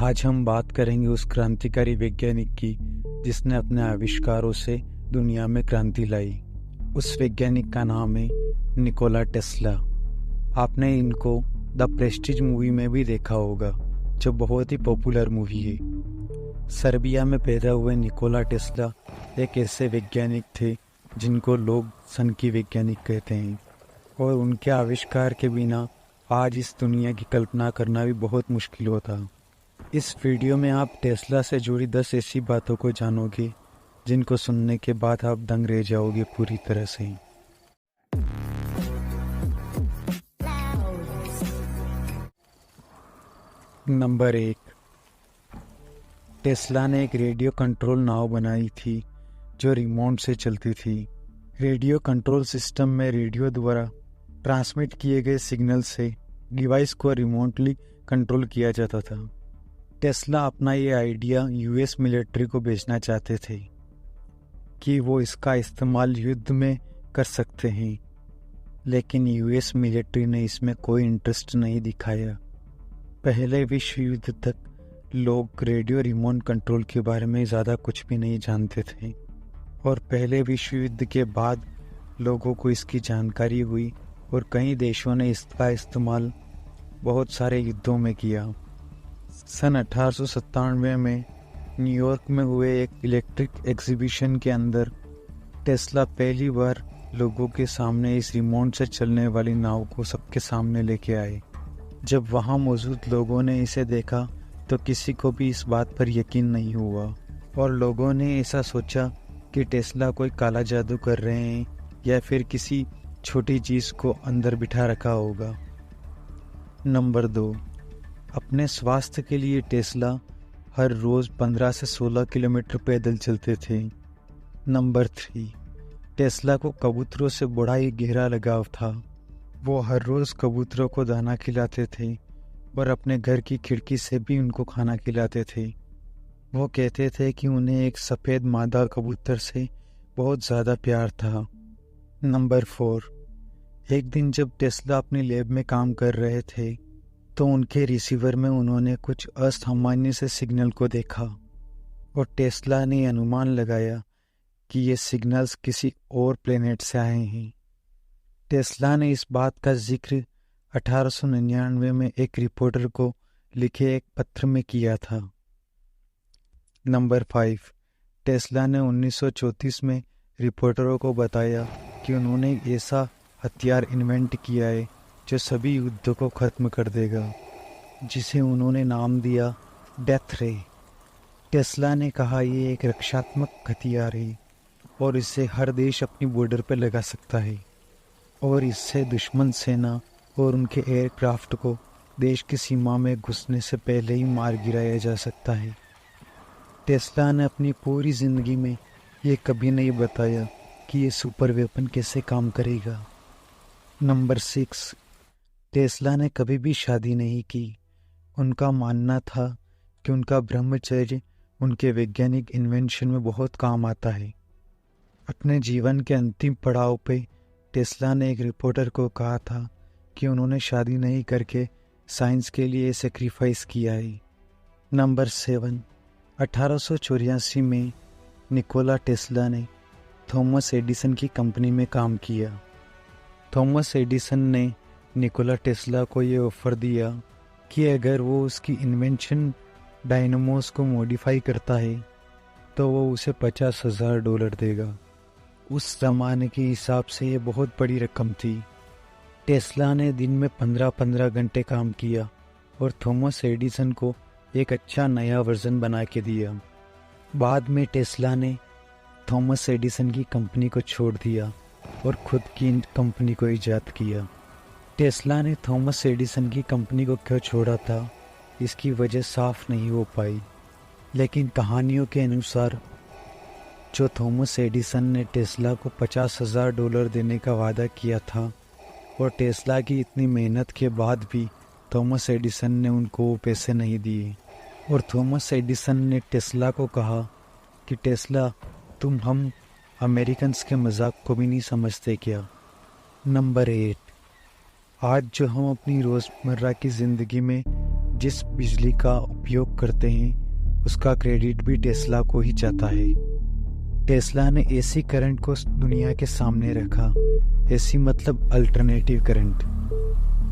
आज हम बात करेंगे उस क्रांतिकारी वैज्ञानिक की जिसने अपने आविष्कारों से दुनिया में क्रांति लाई। उस वैज्ञानिक का नाम है निकोला टेस्ला। आपने इनको द प्रेस्टीज मूवी में भी देखा होगा, जो बहुत ही पॉपुलर मूवी है। सर्बिया में पैदा हुए निकोला टेस्ला एक ऐसे वैज्ञानिक थे जिनको लोग सन की वैज्ञानिक कहते हैं, और उनके आविष्कार के बिना आज इस दुनिया की कल्पना करना भी बहुत मुश्किल होता। इस वीडियो में आप टेस्ला से जुड़ी 10 ऐसी बातों को जानोगे जिनको सुनने के बाद आप दंग रह जाओगे पूरी तरह से। नंबर 1, टेस्ला ने एक रेडियो कंट्रोल नाव बनाई थी जो रिमोट से चलती थी। रेडियो कंट्रोल सिस्टम में रेडियो द्वारा ट्रांसमिट किए गए सिग्नल से डिवाइस को रिमोटली कंट्रोल किया जाता था। टेस्ला अपना ये आइडिया यूएस मिलिट्री को बेचना चाहते थे कि वो इसका इस्तेमाल युद्ध में कर सकते हैं, लेकिन यूएस मिलिट्री ने इसमें कोई इंटरेस्ट नहीं दिखाया। पहले विश्व युद्ध तक लोग रेडियो रिमोट कंट्रोल के बारे में ज़्यादा कुछ भी नहीं जानते थे, और पहले विश्व युद्ध के बाद लोगों को इसकी जानकारी हुई और कई देशों ने इसका इस्तेमाल बहुत सारे युद्धों में किया। सन 1897 में न्यूयॉर्क में हुए एक इलेक्ट्रिक एग्जीबिशन के अंदर टेस्ला पहली बार लोगों के सामने इस रिमोट से चलने वाली नाव को सबके सामने लेके आए। जब वहाँ मौजूद लोगों ने इसे देखा तो किसी को भी इस बात पर यकीन नहीं हुआ, और लोगों ने ऐसा सोचा कि टेस्ला कोई काला जादू कर रहे हैं या फिर किसी छोटी चीज़ को अंदर बिठा रखा होगा। नंबर 2, अपने स्वास्थ्य के लिए टेस्ला हर रोज़ 15 से 16 किलोमीटर पैदल चलते थे। नंबर 3, टेस्ला को कबूतरों से बड़ा ही गहरा लगाव था। वो हर रोज़ कबूतरों को दाना खिलाते थे और अपने घर की खिड़की से भी उनको खाना खिलाते थे। वो कहते थे कि उन्हें एक सफ़ेद मादा कबूतर से बहुत ज़्यादा प्यार था। नंबर 4, एक दिन जब टेस्ला अपनी लैब में काम कर रहे थे तो उनके रिसीवर में उन्होंने कुछ असामान्य से सिग्नल को देखा, और टेस्ला ने अनुमान लगाया कि ये सिग्नल्स किसी और प्लेनेट से आए हैं। टेस्ला ने इस बात का जिक्र 1899 में एक रिपोर्टर को लिखे एक पत्र में किया था। नंबर 5, टेस्ला ने 1934 में रिपोर्टरों को बताया कि उन्होंने एक ऐसा हथियार इन्वेंट किया है जो सभी युद्धों को ख़त्म कर देगा, जिसे उन्होंने नाम दिया डेथ रे। टेस्ला ने कहा ये एक रक्षात्मक हथियार है और इससे हर देश अपनी बॉर्डर पर लगा सकता है, और इससे दुश्मन सेना और उनके एयरक्राफ्ट को देश की सीमा में घुसने से पहले ही मार गिराया जा सकता है। टेस्ला ने अपनी पूरी ज़िंदगी में ये कभी नहीं बताया कि ये सुपर वेपन कैसे काम करेगा। नंबर 6, टेस्ला ने कभी भी शादी नहीं की। उनका मानना था कि उनका ब्रह्मचर्य उनके वैज्ञानिक इन्वेंशन में बहुत काम आता है। अपने जीवन के अंतिम पड़ाव पे टेस्ला ने एक रिपोर्टर को कहा था कि उन्होंने शादी नहीं करके साइंस के लिए सेक्रीफाइस किया है। नंबर 7, 1884 में निकोला टेस्ला ने थॉमस एडिसन की कंपनी में काम किया। थॉमस एडिसन ने निकोला टेस्ला को ये ऑफ़र दिया कि अगर वो उसकी इन्वेंशन डायनमोस को मॉडिफाई करता है तो वो उसे $50,000 देगा। उस ज़माने के हिसाब से ये बहुत बड़ी रकम थी। टेस्ला ने दिन में 15-15 घंटे काम किया और थॉमस एडिसन को एक अच्छा नया वर्जन बना के दिया। बाद में टेस्ला ने थॉमस एडिसन की कंपनी को छोड़ दिया और खुद की कंपनी को ईजाद किया। टेस्ला ने थॉमस एडिसन की कंपनी को क्यों छोड़ा था, इसकी वजह साफ नहीं हो पाई, लेकिन कहानियों के अनुसार जो थॉमस एडिसन ने टेस्ला को $50,000 देने का वादा किया था, और टेस्ला की इतनी मेहनत के बाद भी थॉमस एडिसन ने उनको वो पैसे नहीं दिए, और थॉमस एडिसन ने टेस्ला को कहा कि टेस्ला, तुम हम अमेरिकन्स के मजाक को भी नहीं समझते क्या। नंबर 8, आज जो हम अपनी रोज़मर्रा की ज़िंदगी में जिस बिजली का उपयोग करते हैं उसका क्रेडिट भी टेस्ला को ही जाता है। टेस्ला ने एसी करंट को दुनिया के सामने रखा। एसी मतलब अल्टरनेटिव करंट,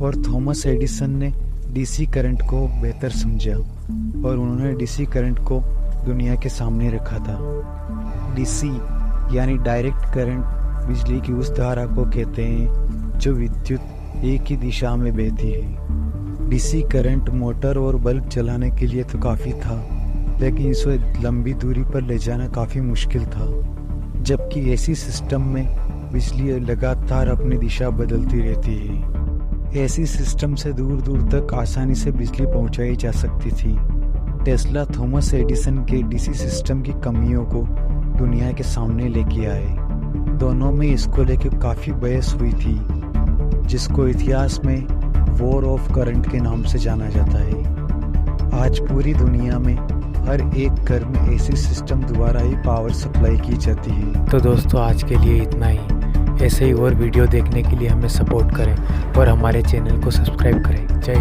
और थॉमस एडिसन ने डीसी करंट को बेहतर समझा और उन्होंने डीसी करंट को दुनिया के सामने रखा था। डीसी यानी डायरेक्ट करंट बिजली की उस धारा को कहते हैं जो विद्युत एक ही दिशा में बहती है। डीसी करंट मोटर और बल्ब चलाने के लिए तो काफ़ी था, लेकिन इसे लंबी दूरी पर ले जाना काफ़ी मुश्किल था, जबकि एसी सिस्टम में बिजली लगातार अपनी दिशा बदलती रहती है। एसी सिस्टम से दूर दूर तक आसानी से बिजली पहुंचाई जा सकती थी। टेस्ला थॉमस एडिसन के डीसी सिस्टम की कमियों को दुनिया के सामने लेके आए। दोनों में इसको लेकर काफ़ी बहस हुई थी, जिसको इतिहास में वॉर ऑफ करंट के नाम से जाना जाता है। आज पूरी दुनिया में हर एक घर में एसी सिस्टम द्वारा ही पावर सप्लाई की जाती है। तो दोस्तों आज के लिए इतना ही। ऐसे ही और वीडियो देखने के लिए हमें सपोर्ट करें और हमारे चैनल को सब्सक्राइब करें। जय